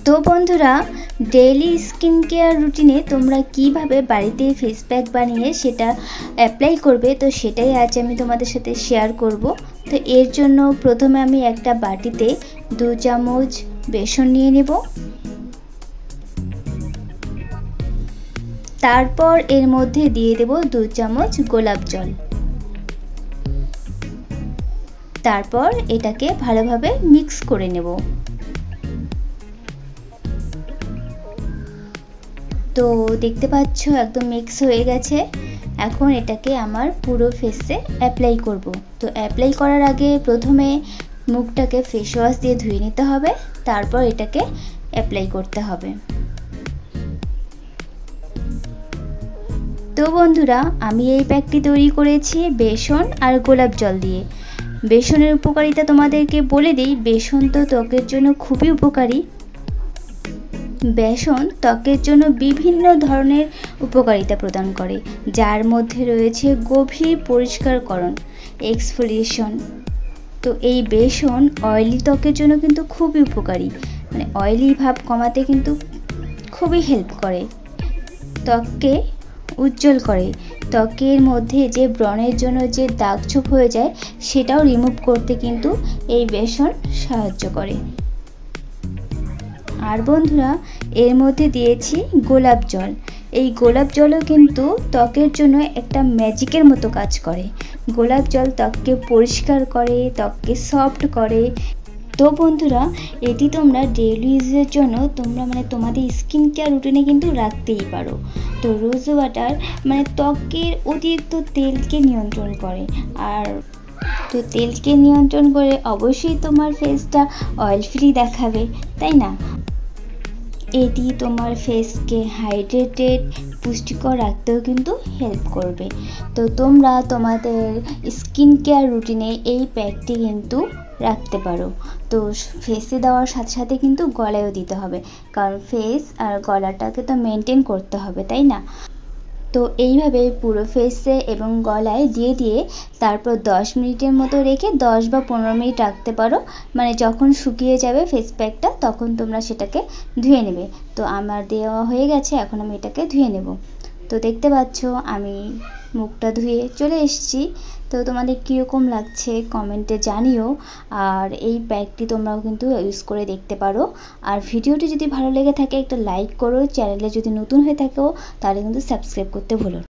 তো বন্ধুরা, daily skin care রুটিনে তোমরা কিভাবে বাড়িতে ফেস প্যাক বানিয়ে সেটা অ্যাপ্লাই করবে, তো সেটাই আজ আমি তোমাদের সাথে শেয়ার করব। তো এর জন্য প্রথমে আমি একটা বাটিতে 2 চামচ বেসন নিয়ে নেব। তারপর এর মধ্যে দিয়ে দেব 2 চামচ গোলাপ জল। তারপর এটাকে ভালোভাবে মিক্স করে নেব। তো দেখতে পাচ্ছ একদম মিক্স হয়ে গেছে। এখন এটাকে আমার পুরো ফেসে অ্যাপ্লাই করব। তো অ্যাপ্লাই করার আগে প্রথমে মুখটাকে ফেস ওয়াশ দিয়ে ধুয়ে নিতে হবে, তারপর এটাকে অ্যাপ্লাই করতে হবে। তো বন্ধুরা, আমি এই প্যাকটি তৈরি করেছি বেসন আর গোলাপ জল দিয়ে। বেসনের উপকারিতা তোমাদেরকে বলে দিই, বেসন তো ত্বকের জন্য খুবই উপকারী। বেসন ত্বকের জন্য বিভিন্ন ধরনের উপকারিতা প্রদান করে, যার মধ্যে রয়েছে গভীর পরিষ্কারকরণ, এক্সফোলিয়েশন। তো এই বেসন অয়েলি ত্বকের জন্য কিন্তু খুবই উপকারী, মানে অয়েলি ভাব কমাতে কিন্তু খুবই হেল্প করে, ত্বককে উজ্জ্বল করে। ত্বকের মধ্যে যে ব্রণের জন্য যে দাগ ছোপ হয়ে যায় সেটাও রিমুভ করতে কিন্তু এই বেসন সাহায্য করে। আর বন্ধুরা, এর মধ্যে দিয়েছি গোলাপ জল। এই গোলাপ জলও কিন্তু ত্বকের জন্য একটা ম্যাজিকের মতো কাজ করে। গোলাপ জল ত্বককে পরিষ্কার করে, ত্বককে সফট করে। তো বন্ধুরা, এটি তোমরা ডেইলি ইউজের জন্য তোমাদের স্কিন কেয়ার রুটিনে কিন্তু রাখতেই পারো। তো রোজ ওয়াটার ত্বকের অতিরিক্ত তেলকে নিয়ন্ত্রণ করে, আর তো তেলকে নিয়ন্ত্রণ করে অবশ্যই তোমার ফেসটা অয়েল ফ্রি দেখাবে, তাই না? এটি তোমার ফেসকে হাইড্রেটেড, পুষ্টিকর রাখতেও কিন্তু হেল্প করবে। তো তোমরা তোমাদের স্কিন কেয়ার রুটিনে এই প্যাকটি কিন্তু রাখতে পারো। তো ফেসে দেওয়ার সাথে সাথে কিন্তু গলায়ও দিতে হবে, কারণ ফেস আর গলাটাকে তো মেনটেন করতে হবে, তাই না? তো এইভাবে পুরো ফেসে এবং গলায় দিয়ে দিয়ে তারপর 10 মিনিটের মতো রেখে 10 বা 15 মিনিট রাখতে পারো। যখন শুকিয়ে যাবে ফেস প্যাকটা তখন তোমরা সেটাকে ধুয়ে নেবে। তো আমার দেওয়া হয়ে গেছে, এখন আমি এটাকে ধুয়ে নেব। তো দেখতে পাচ্ছ আমি মুখটা ধুয়ে চলে এসেছি। তো তোমাদের কীরকম লাগছে কমেন্টে জানিও। আর এই প্যাকটি তোমরাও কিন্তু ইউজ করে দেখতে পারো। আর ভিডিওটি যদি ভালো লেগে থাকে একটা লাইক করো, চ্যানেলে যদি নতুন হয়ে থাকো তাহলে কিন্তু সাবস্ক্রাইব করতে ভুলো না।